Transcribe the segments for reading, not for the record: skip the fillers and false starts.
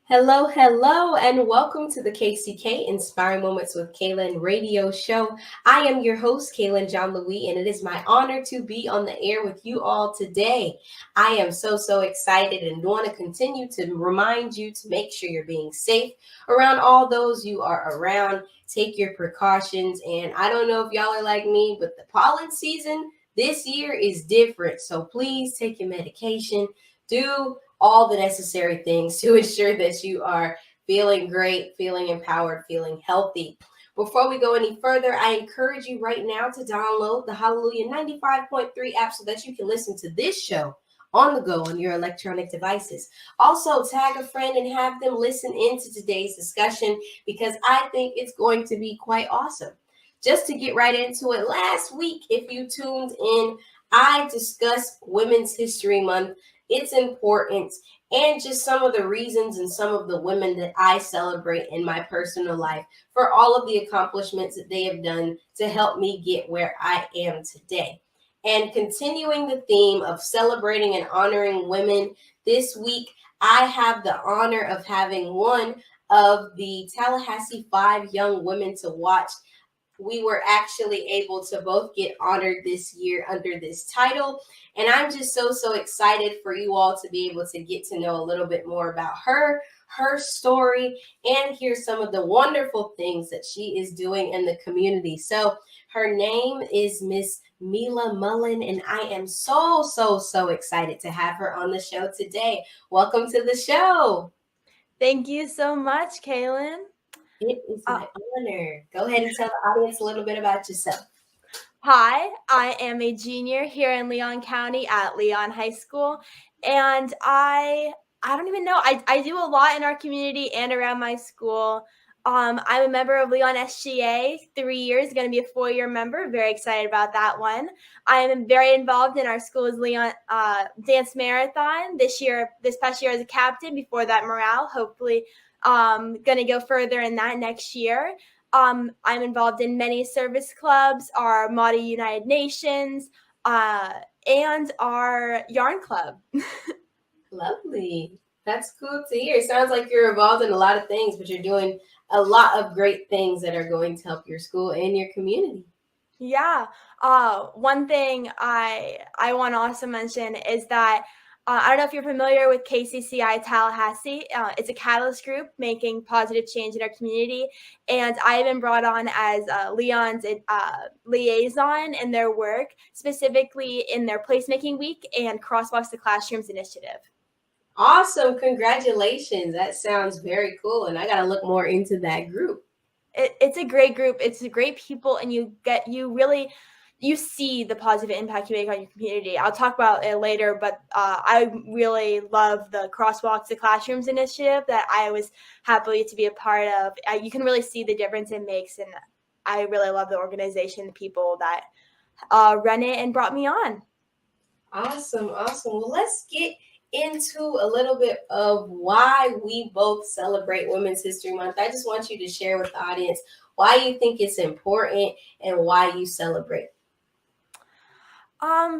Hello, hello, and welcome to the KCK Inspiring Moments with Kaylin radio show. I am your host, Kaylin John Louis, and it is my honor to be on the air with you all today. I am so excited and want to continue to remind you to make sure you're being safe around all those you are around. Take your precautions, and I don't know if y'all are like me, but the pollen season this year is different. So please take your medication. Do all the necessary things to ensure that you are feeling great, feeling empowered, feeling healthy. Before we go any further, I encourage you right now to download the Hallelujah 95.3 app so that you can listen to this show on the go on your electronic devices. Also, tag a friend and have them listen into today's discussion because I think it's going to be quite awesome. Just to get right into it, last week, if you tuned in, I discussed Women's History Month, its importance, and just some of the reasons and some of the women that I celebrate in my personal life for all of the accomplishments that they have done to help me get where I am today. And continuing the theme of celebrating and honoring women, this week I have the honor of having one of the Tallahassee 5 young women to watch. We were actually able to both get honored this year under this title. And I'm just so excited for you all to be able to get to know a little bit more about her story, and hear some of the wonderful things that she is doing in the community. So her name is Miss Mila Mullin, and I am so excited to have her on the show today. Welcome to the show. Thank you so much, Kaylin. It is my honor. Go ahead and tell the audience a little bit about yourself. Hi, I am a junior here in Leon County at Leon High School, and I don't even know. I do a lot in our community and around my school. I'm a member of Leon SGA, 3 years, going to be a 4-year member. Very excited about that one. I am very involved in our school's Leon Dance Marathon this past year as a captain. Before that, morale. Hopefully, going to go further in that next year. I'm involved in many service clubs, our Mahdi United Nations, and our yarn club. Lovely. That's cool to hear. It sounds like you're involved in a lot of things, but you're doing a lot of great things that are going to help your school and your community. Yeah. One thing I want to also mention is that I don't know if you're familiar with KCCI Tallahassee. It's a catalyst group making positive change in our community. And I've been brought on as Leon's liaison in their work, specifically in their placemaking week and Crosswalks to Classrooms initiative. Awesome. Congratulations. That sounds very cool. And I got to look more into that group. It's a great group. It's great people. And you see the positive impact you make on your community. I'll talk about it later, but I really love the Crosswalks to Classrooms initiative that I was happy to be a part of. You can really see the difference it makes, and I really love the organization, the people that run it and brought me on. Awesome. Well, let's get into a little bit of why we both celebrate Women's History Month. I just want you to share with the audience why you think it's important and why you celebrate.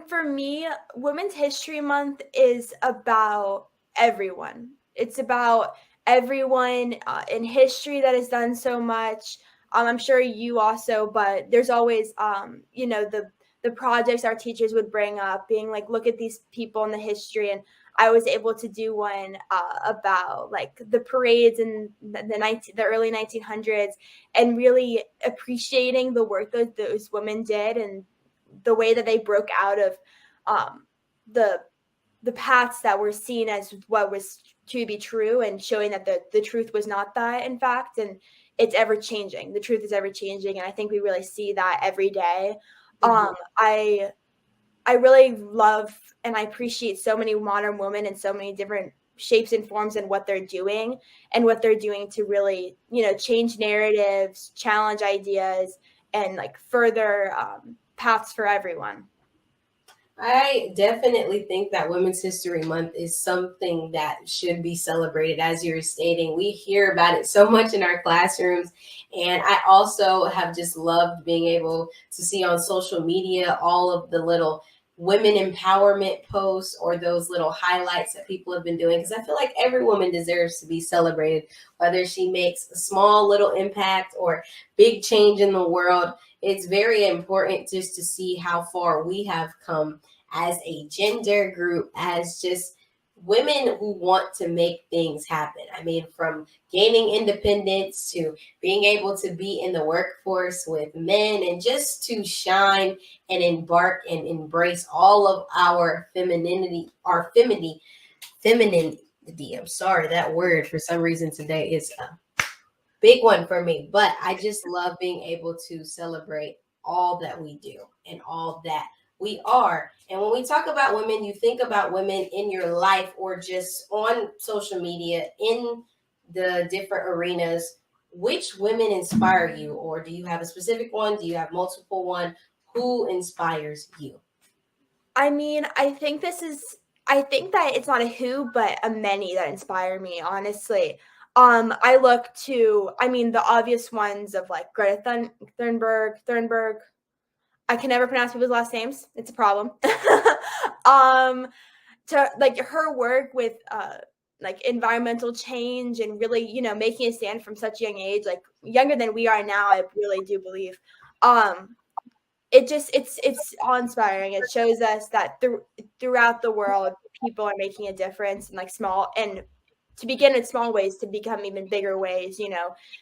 For me, Women's History Month is about everyone. It's about everyone in history that has done so much. I'm sure you also, but there's always, the projects our teachers would bring up, being like, look at these people in the history. And I was able to do one about like the parades in the early 1900s, and really appreciating the work that those women did and the way that they broke out of the paths that were seen as what was to be true, and showing that the truth was not that, in fact, and it's ever changing. The truth is ever changing, and I think we really see that every day. I I really love and I appreciate so many modern women and so many different shapes and forms and what they're doing to really, change narratives, challenge ideas, and like further paths for everyone. I definitely think that Women's History Month is something that should be celebrated. As you were stating, we hear about it so much in our classrooms. And I also have just loved being able to see on social media all of the little women empowerment posts or those little highlights that people have been doing. Because I feel like every woman deserves to be celebrated, whether she makes a small little impact or big change in the world. It's very important just to see how far we have come as a gender group, as just women who want to make things happen. I mean, from gaining independence to being able to be in the workforce with men and just to shine and embark and embrace all of our femininity, femininity. I'm sorry, that word for some reason today is big one for me. But I just love being able to celebrate all that we do and all that we are. And when we talk about women, you think about women in your life or just on social media in the different arenas. Which women inspire you, or do you have a specific one? Do you have multiple one? Who inspires you? I mean, I think that it's not a who, but a many that inspire me, honestly. I look to, I mean, the obvious ones of like Greta Thunberg. I can never pronounce people's last names. It's a problem. um, to like her work with like environmental change and really, making a stand from such a young age, like younger than we are now, I really do believe. Um, it's awe-inspiring. It shows us that throughout the world, people are making a difference in like small and to begin in small ways to become even bigger ways,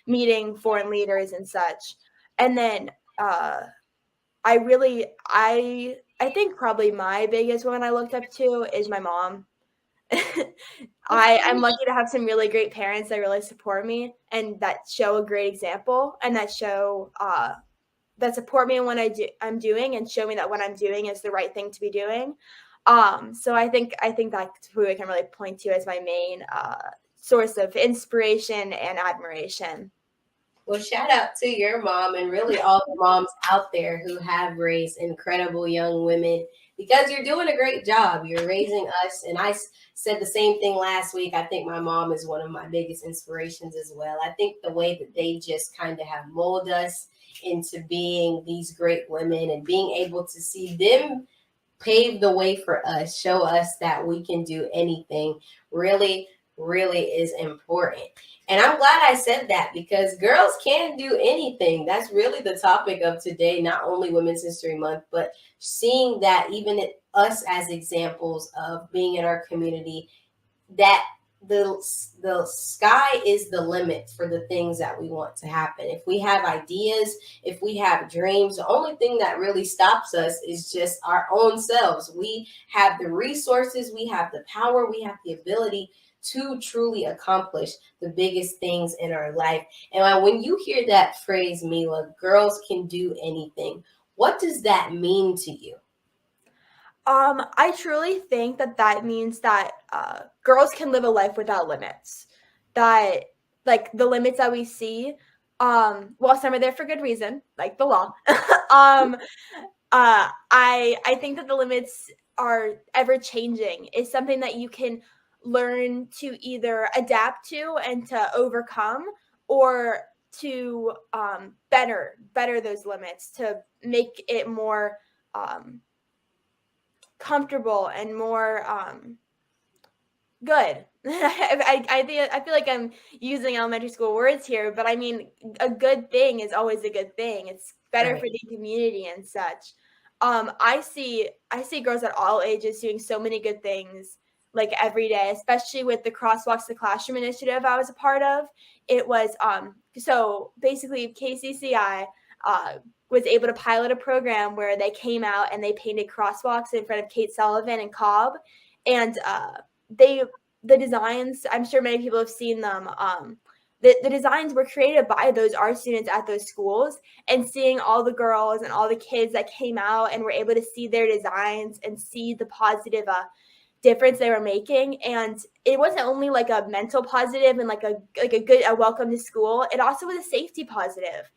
meeting foreign leaders and such. And then I really I think probably my biggest one I looked up to is my mom. I'm lucky to have some really great parents that really support me and that show a great example and that support me in what I'm doing and show me that what I'm doing is the right thing to be doing. So I think that's who I can really point to as my main source of inspiration and admiration. Well, shout out to your mom and really all the moms out there who have raised incredible young women because you're doing a great job. You're raising us. And said the same thing last week. I think my mom is one of my biggest inspirations as well. I think the way that they just kind of have molded us into being these great women and being able to see them pave the way for us, show us that we can do anything, really, really is important. And I'm glad I said that because girls can do anything. That's really the topic of today, not only Women's History Month, but seeing that even us as examples of being in our community, that the sky is the limit for the things that we want to happen. If we have ideas, if we have dreams, the only thing that really stops us is just our own selves. We have the resources, we have the power, we have the ability to truly accomplish the biggest things in our life. And when you hear that phrase, Mila, girls can do anything, what does that mean to you? I truly think that means that girls can live a life without limits. That like the limits that we see, well, some are there for good reason, like the law. um, I think that the limits are ever changing. Is something that you can learn to either adapt to and to overcome, or to better those limits to make it more comfortable and more good. I feel like I'm using elementary school words here, but I mean a good thing is always a good thing. It's better for Right. the community and such. I see girls at all ages doing so many good things like every day, especially with the Crosswalks the Classroom initiative I was a part of. It was so basically KCCI was able to pilot a program where they came out and they painted crosswalks in front of Kate Sullivan and Cobb, and they the designs, I'm sure many people have seen them. the designs were created by those art students at those schools, and seeing all the girls and all the kids that came out and were able to see their designs and see the positive difference they were making. And it wasn't only like a mental positive and like a good welcome to school. It also was a safety positive.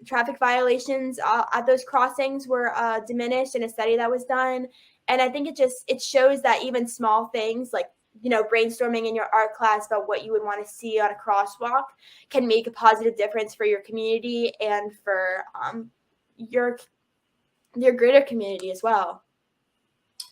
Traffic violations at those crossings were diminished in a study that was done. And I think it shows that even small things like, brainstorming in your art class about what you would want to see on a crosswalk can make a positive difference for your community and for your greater community as well.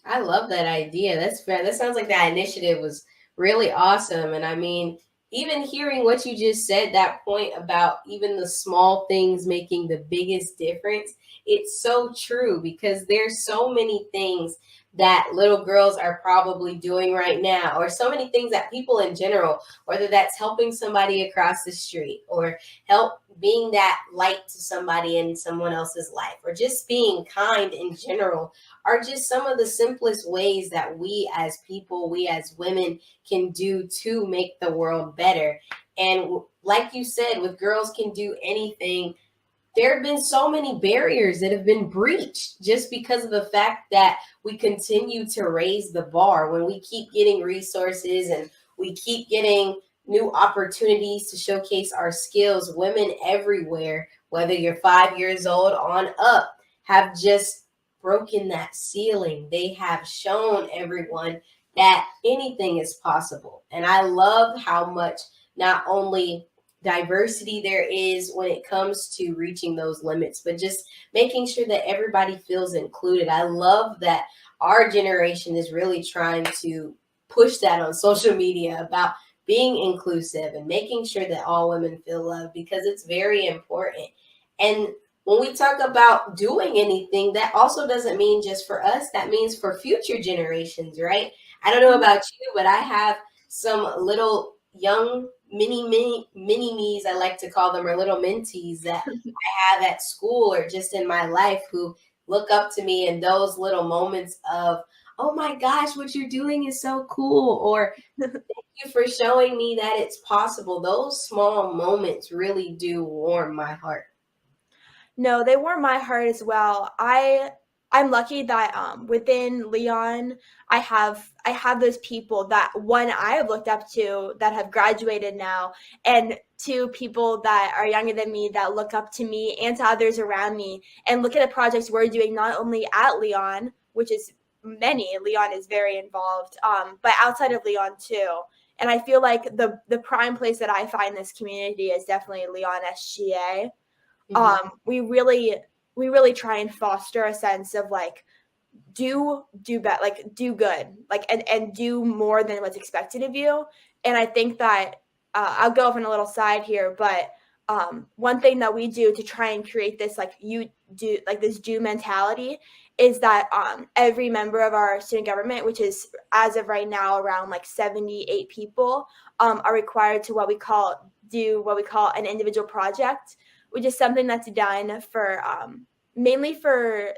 I love that idea. That's fair. That sounds like that initiative was really awesome. And I mean, even hearing what you just said, that point about even the small things making the biggest difference, it's so true because there's so many things that little girls are probably doing right now, or so many things that people in general, whether that's helping somebody across the street or help being that light to somebody in someone else's life, or just being kind in general, are just some of the simplest ways that we as people, we as women can do to make the world better. And like you said, with Girls Can Do Anything, there have been so many barriers that have been breached just because of the fact that we continue to raise the bar. When we keep getting resources and we keep getting new opportunities to showcase our skills, women everywhere, whether you're 5 years old on up, have just broken that ceiling. They have shown everyone that anything is possible. And I love how much not only diversity there is when it comes to reaching those limits, but just making sure that everybody feels included. I love that our generation is really trying to push that on social media about being inclusive and making sure that all women feel loved, because it's very important. And when we talk about doing anything, that also doesn't mean just for us, that means for future generations, right? I don't know about you, but I have some little young mini me's, I like to call them, or little mentees that I have at school or just in my life who look up to me in those little moments of, oh my gosh, what you're doing is so cool, or thank you for showing me that it's possible. Those small moments really do warm my heart. No, they warm my heart as well. I'm lucky that within Leon, I have those people that, one, I have looked up to that have graduated now, and two, people that are younger than me that look up to me and to others around me and look at the projects we're doing not only at Leon, which is many. Leon is very involved, but outside of Leon too. And I feel like the prime place that I find this community is definitely Leon SGA. Mhm. We really try and foster a sense of like do better, like do good, like and do more than what's expected of you. And I think that I'll go off on a little side here, but one thing that we do to try and create this like you do like this do mentality is that every member of our student government, which is as of right now around like 78 people, are required to what we call an individual project, which is something that's done for mainly for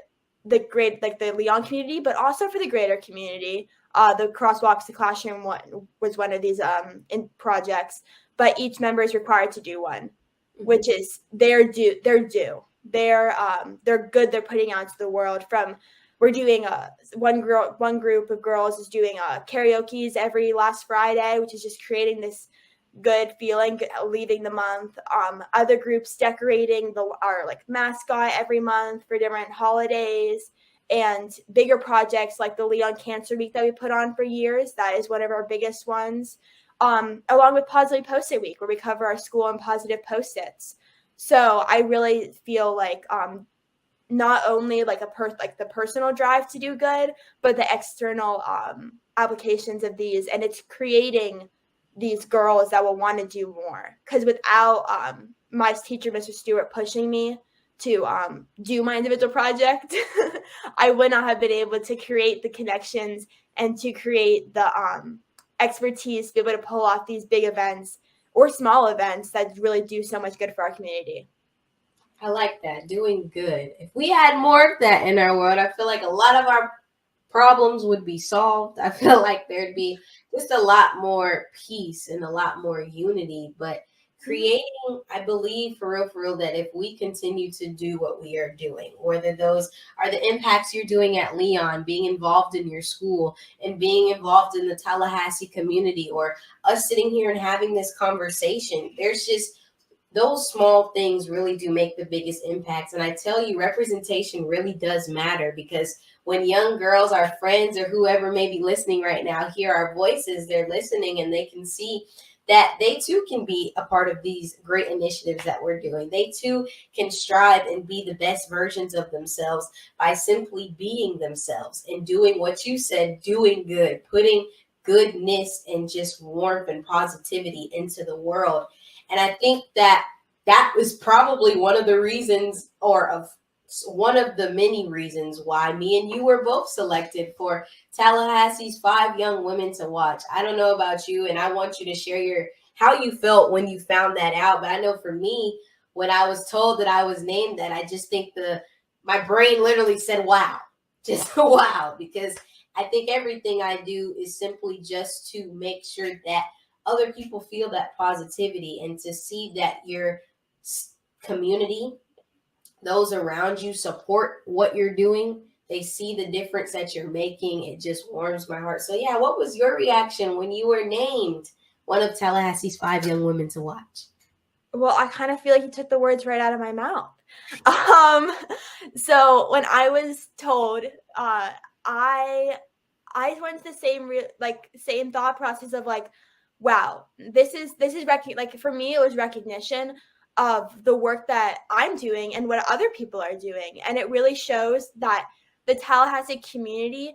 the Leon community, but also for the greater community. The crosswalks to classroom one was one of these in projects, but each member is required to do one, which Mhm. is their due. They're good. They're putting out to the world. We're doing one group of girls is doing karaoke's every last Friday, which is just creating this good feeling leaving the month. Other groups decorating our like mascot every month for different holidays, and bigger projects like the Leon Cancer Week that we put on for years. That is one of our biggest ones. Along with Positive Post-it Week, where we cover our school and positive post-its. So I really feel like not only like the personal drive to do good, but the external applications of these, and it's creating these girls that will want to do more. Because without my teacher, Mr. Stewart, pushing me to do my individual project, I would not have been able to create the connections and to create the expertise to be able to pull off these big events or small events that really do so much good for our community. I like that, doing good. If we had more of that in our world, I feel like a lot of our problems would be solved. I feel like there'd be just a lot more peace and a lot more unity. But Mhm. creating, I believe for real, that if we continue to do what we are doing, whether those are the impacts you're doing at Leon, being involved in your school and being involved in the Tallahassee community, or us sitting here and having this conversation, there's just those small things really do make the biggest impacts. And I tell you, representation really does matter, because when young girls, our friends, or whoever may be listening right now, hear our voices, they're listening and they can see that they too can be a part of these great initiatives that we're doing. They too can strive and be the best versions of themselves by simply being themselves and doing what you said, doing good, putting goodness and just warmth and positivity into the world. And I think that that was probably one of the reasons, or of one of the many reasons, why me and you were both selected for Tallahassee's 5 Young Women to Watch. I don't know about you, and I want you to share your how you felt when you found that out. But I know for me, when I was told that I was named that, I just think my brain literally said, "Wow," just wow, because I think everything I do is simply just to make sure that other people feel that positivity, and to see that your community, those around you, support what you're doing. They see the difference that you're making. It just warms my heart. So, yeah, what was your reaction when you were named one of Tallahassee's 5 Young Women to Watch? Well, I kind of feel like you took the words right out of my mouth. Um, so when I was told, I I went to the same thought process of like, wow, this is like for me it was recognition of the work that I'm doing and what other people are doing, and it really shows that the Tallahassee community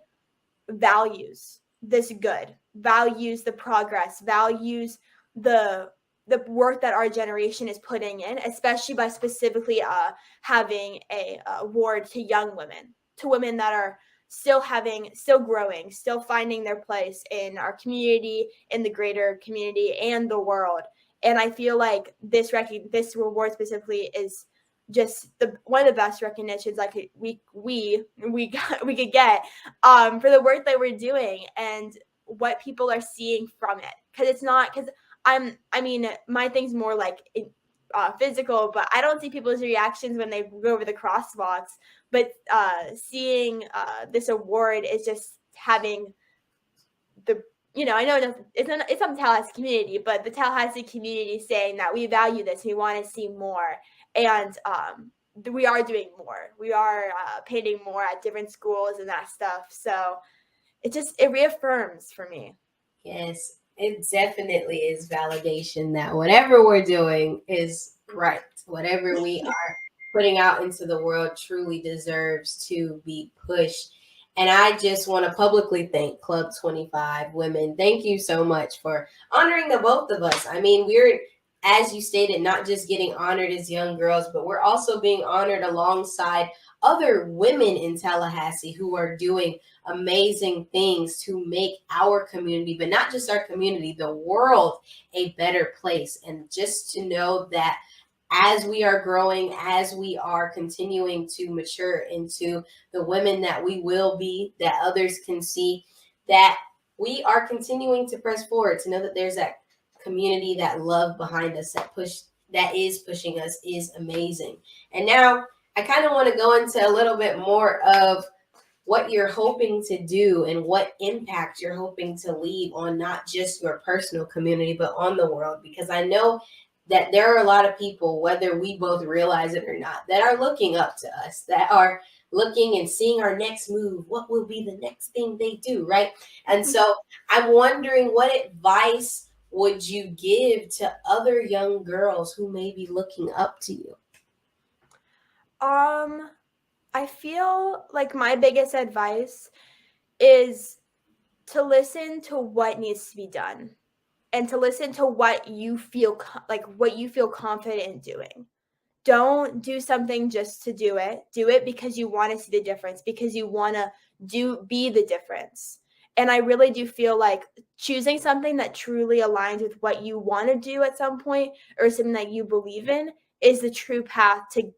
values this good, values the progress, values the the work that our generation is putting in, especially by specifically having a award to young women, to women that are still growing, still finding their place in our community, in the greater community, and the world. And I feel like this reward specifically is just the one of the best recognitions I could we could get for the work that we're doing and what people are seeing from it. Because it's not because I mean, my thing's more like physical, but I don't see people's reactions when they go over the crosswalks. But seeing this award is just having the I know it's on the Tallahassee community, but the Tallahassee community saying that we value this, we want to see more, and we are doing more. We are painting more at different schools and that stuff. So it reaffirms for me. Yes, it definitely is validation that whatever we're doing is right. Whatever we are putting out into the world truly deserves to be pushed. And I just want to publicly thank Club 25 Women. Thank you so much for honoring the both of us. I mean, we're, as you stated, not just getting honored as young girls, but we're also being honored alongside other women in Tallahassee who are doing amazing things to make our community, but not just our community, the world, a better place. And just to know that as we are growing, as we are continuing to mature into the women that we will be, that others can see, that we are continuing to press forward, to know that there's that community, that love behind us, that is pushing us, is amazing. And now I kind of want to go into a little bit more of what you're hoping to do and what impact you're hoping to leave on not just your personal community, but on the world. Because I know that there are a lot of people, whether we both realize it or not, that are looking up to us, that are looking and seeing our next move. What will be the next thing they do, right? And so I'm wondering, what advice would you give to other young girls who may be looking up to you? Um, I feel like my biggest advice is to listen to what needs to be done and to listen to what you feel what you feel confident in doing. Don't do something just to do it. Do it because you want to see the difference, because you want to be the difference. And I really do feel like choosing something that truly aligns with what you want to do at some point, or something that you believe in, is the true path to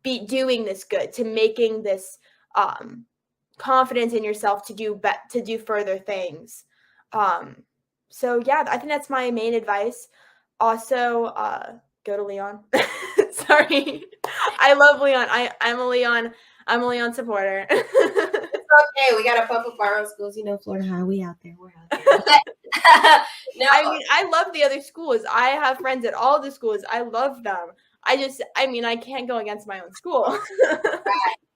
be doing this good, to making this um confidence in yourself to do further things. So yeah, I think that's my main advice. Also, go to Leon. Sorry, I love Leon. I'm a Leon. I'm a Leon supporter. Okay, we gotta pump up our own schools. Florida High, we out there. We're out there. But, no, I mean, I love the other schools. I have friends at all the schools. I love them. I can't go against my own school.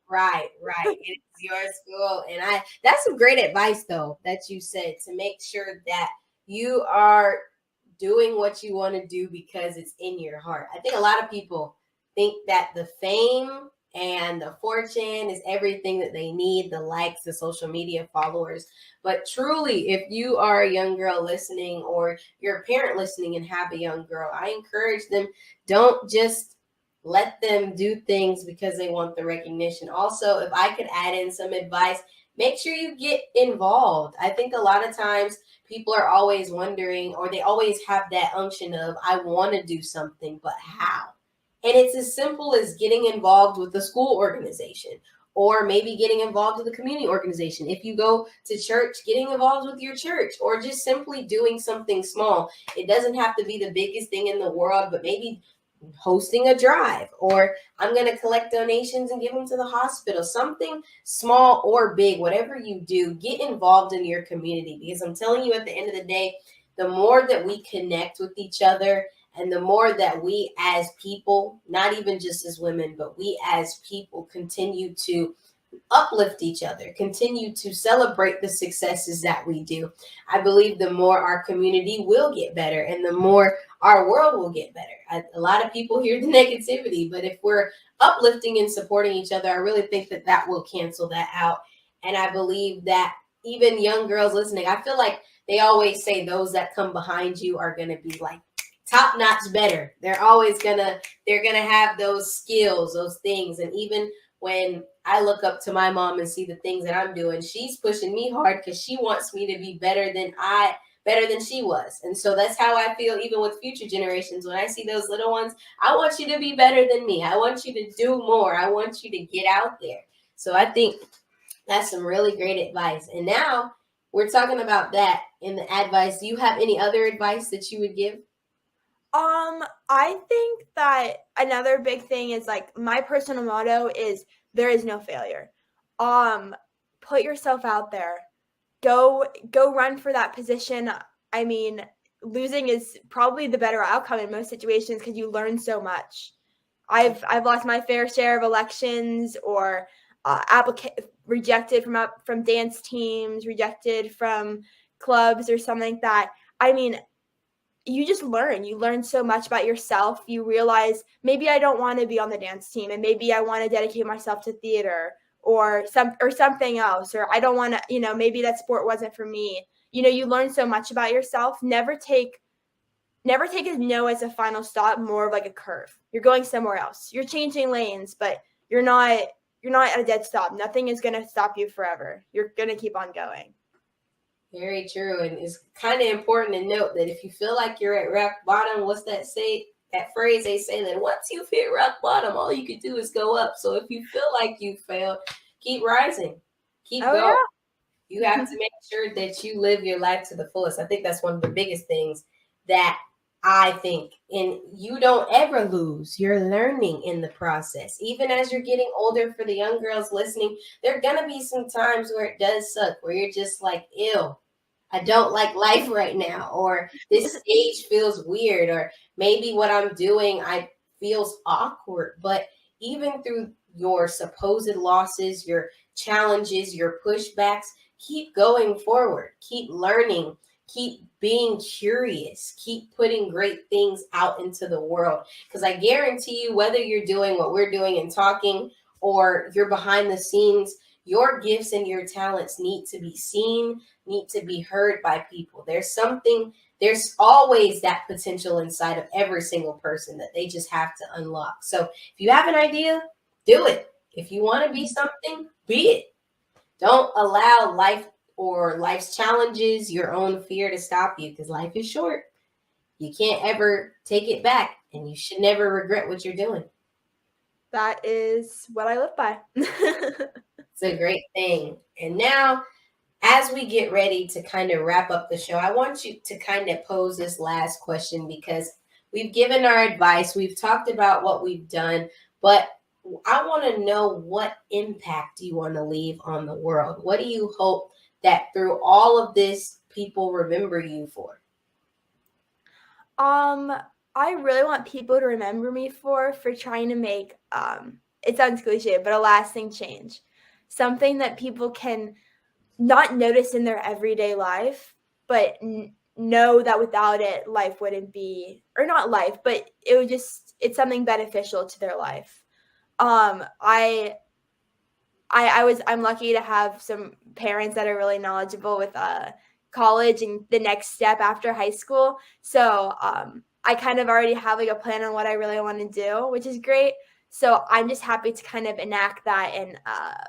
right. It's your school, and that's some great advice though that you said, to make sure that you are doing what you want to do because it's in your heart. I think a lot of people think that the fame and the fortune is everything that they need, the likes, the social media followers. But truly, if you are a young girl listening, or you're a parent listening and have a young girl, I encourage them, don't just let them do things because they want the recognition. Also, if I could add in some advice, make sure you get involved. I think a lot of times people are always wondering, or they always have that unction of, I want to do something, but how? And it's as simple as getting involved with the school organization, or maybe getting involved with the community organization. If you go to church, getting involved with your church, or just simply doing something small. It doesn't have to be the biggest thing in the world, but maybe hosting a drive, or I'm going to collect donations and give them to the hospital. Something small or big, whatever you do, get involved in your community, because I'm telling you, at the end of the day, the more that we connect with each other, and the more that we as people, not even just as women, but we as people, continue to uplift each other, continue to celebrate the successes that we do, I believe the more our community will get better, and the more our world will get better. A lot of people hear the negativity, but if we're uplifting and supporting each other, I really think that that will cancel that out. And I believe that even young girls listening, I feel like they always say those that come behind you are going to be like top notch better. They're gonna have those skills, those things. And even when I look up to my mom and see the things that I'm doing, she's pushing me hard because she wants me to be better than she was. And so that's how I feel even with future generations. When I see those little ones, I want you to be better than me. I want you to do more. I want you to get out there. So I think that's some really great advice. And now we're talking about that in the advice. Do you have any other advice that you would give? I think that another big thing is, like, my personal motto is there is no failure. Put yourself out there. Go run for that position. I mean, losing is probably the better outcome in most situations because you learn so much. I've lost my fair share of elections, or rejected from dance teams, rejected from clubs or something like that. I mean, you just learn. You learn so much about yourself. You realize, maybe I don't want to be on the dance team, and maybe I want to dedicate myself to theater or something else, or I don't want to, maybe that sport wasn't for me. You learn so much about yourself. Never take a no as a final stop, more of like a curve. You're going somewhere else. You're changing lanes, but you're not at a dead stop. Nothing is going to stop you forever. You're going to keep on going. Very true. And it's kind of important to note that if you feel like you're at rock bottom, what's that phrase they say, that once you've hit rock bottom, all you can do is go up. So if you feel like you failed, keep rising, keep going. Yeah. You have to make sure that you live your life to the fullest. I think that's one of the biggest things that I think. And you don't ever lose. You're learning in the process. Even as you're getting older, for the young girls listening, there are going to be some times where it does suck, where you're just like, ew, I don't like life right now, or this stage feels weird, or maybe what I'm doing I feels awkward. But even through your supposed losses, your challenges, your pushbacks, keep going forward, keep learning, keep being curious, keep putting great things out into the world. Because I guarantee you, whether you're doing what we're doing and talking, or you're behind the scenes, your gifts and your talents need to be seen, need to be heard by people. There's always that potential inside of every single person that they just have to unlock. So if you have an idea, do it. If you want to be something, be it. Don't allow life or life's challenges, your own fear, to stop you, because life is short. You can't ever take it back, and you should never regret what you're doing. That is what I live by. It's a great thing. And now, as we get ready to kind of wrap up the show, I want you to kind of pose this last question because we've given our advice, we've talked about what we've done, but I want to know what impact you want to leave on the world. What do you hope that through all of this, people remember you for? Um, I really want people to remember me for trying to make it sounds cliche, but a lasting change. Something that people can not notice in their everyday life, but know that without it, life wouldn't be, or not life, but it would just, it's something beneficial to their life. Um, I I'm lucky to have some parents that are really knowledgeable with college and the next step after high school. So I kind of already have like a plan on what I really want to do, which is great. So I'm just happy to kind of enact that and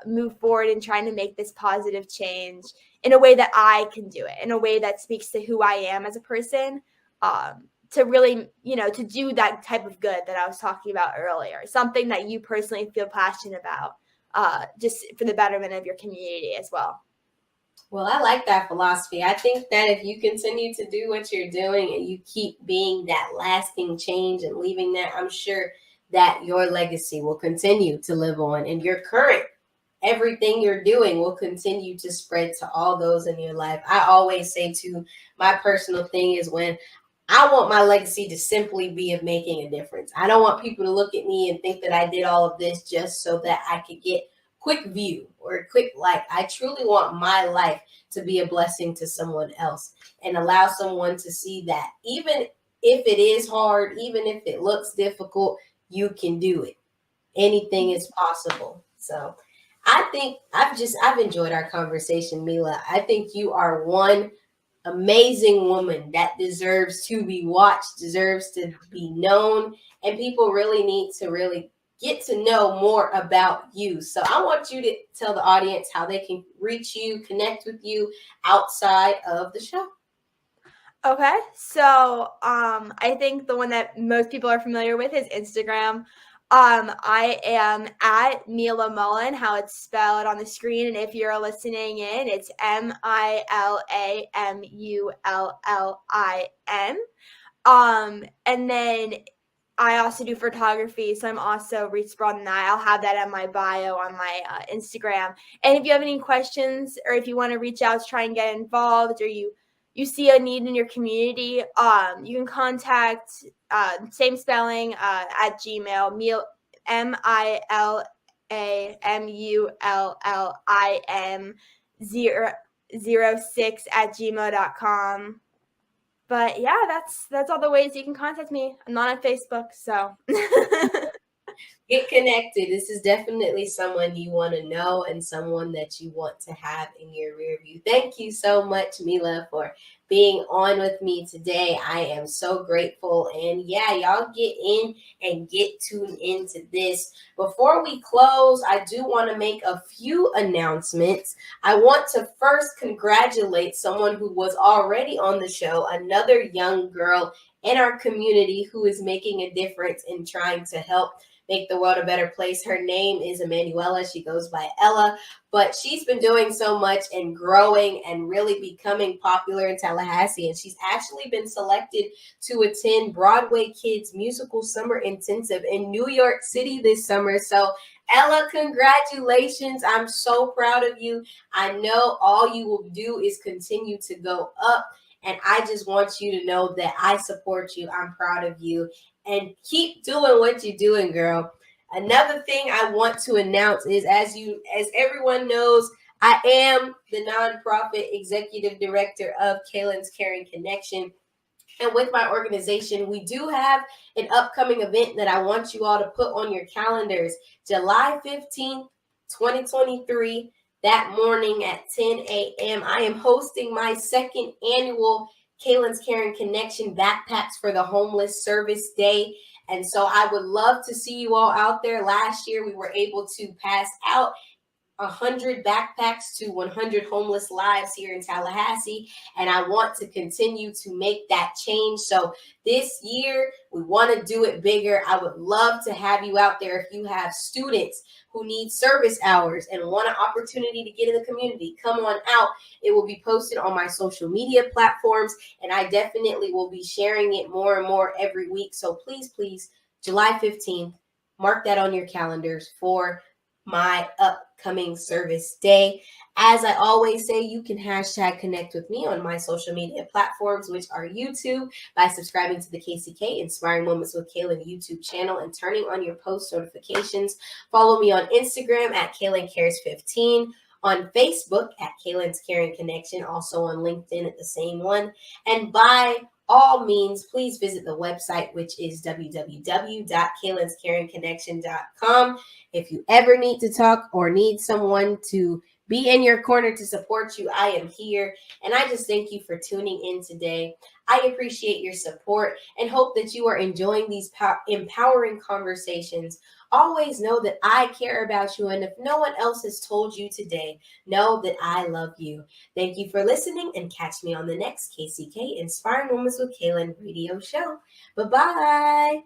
move forward and trying to make this positive change in a way that I can do it, in a way that speaks to who I am as a person. To really, to do that type of good that I was talking about earlier, something that you personally feel passionate about, just for the betterment of your community as well. Well, I like that philosophy. I think that if you continue to do what you're doing and you keep being that lasting change and leaving that, I'm sure that your legacy will continue to live on and your current everything you're doing will continue to spread to all those in your life. I always say to my personal thing is when I want my legacy to simply be of making a difference. I don't want people to look at me and think that I did all of this just so that I could get quick view or a quick like. I truly want my life to be a blessing to someone else and allow someone to see that even if it is hard, even if it looks difficult, you can do it. Anything is possible. So I think I've enjoyed our conversation, Mila. I think you are one amazing woman that deserves to be watched, deserves to be known, and people really need to really get to know more about you. So I want you to tell the audience how they can reach you, connect with you outside of the show. Okay, so I think the one that most people are familiar with is Instagram. I am at Mila Mullin, how it's spelled on the screen, and if you're listening in, it's MILAMULLIN. And then I also do photography, so I'm also reach broad in that. I'll have that in my bio on my Instagram. And if you have any questions or if you want to reach out to try and get involved, or you see a need in your community, you can contact same spelling at Gmail, MILAMULLIN 006 at gmail.com. But yeah, that's all the ways you can contact me. I'm not on Facebook, so Get connected. This is definitely someone you want to know and someone that you want to have in your rear view. Thank you so much, Mila, for being on with me today. I am so grateful. And yeah, y'all get in and get tuned into this. Before we close, I do want to make a few announcements. I want to first congratulate someone who was already on the show, another young girl in our community who is making a difference in trying to help make the world a better place. Her name is Emanuela. She goes by Ella, but she's been doing so much and growing and really becoming popular in Tallahassee. And she's actually been selected to attend Broadway Kids Musical Summer Intensive in New York City this summer. So Ella, congratulations. I'm so proud of you. I know all you will do is continue to go up. And I just want you to know that I support you. I'm proud of you. And keep doing what you're doing, girl. Another thing I want to announce is as everyone knows, I am the nonprofit executive director of Kaylin's Caring Connection. And with my organization, we do have an upcoming event that I want you all to put on your calendars. July 15th, 2023, that morning at 10 a.m., I am hosting my second annual Kaylin's Caring Connection Backpacks for the Homeless Service Day. And so I would love to see you all out there. Last year, we were able to pass out 100 backpacks to 100 homeless lives here in Tallahassee, and I want to continue to make that change. So this year, we want to do it bigger. I would love to have you out there. If you have students who need service hours and want an opportunity to get in the community, come on out. It will be posted on my social media platforms, and I definitely will be sharing it more and more every week. So please, July 15th, mark that on your calendars for my upcoming service day. As I always say, you can hashtag connect with me on my social media platforms, which are YouTube, by subscribing to the KCK Inspiring Moments with Kaylin YouTube channel and turning on your post notifications. Follow me on Instagram at Kaylin Cares 15, on Facebook at Kaylin's Caring Connection, also on LinkedIn at the same one. And by all means, please visit the website, which is www.kaylinscaringconnection.com. If you ever need to talk or need someone to be in your corner to support you, I am here. And I just thank you for tuning in today. I appreciate your support and hope that you are enjoying these empowering conversations. Always know that I care about you. And if no one else has told you today, know that I love you. Thank you for listening, and catch me on the next KCK Inspiring Moments with Kaylin radio show. Bye-bye.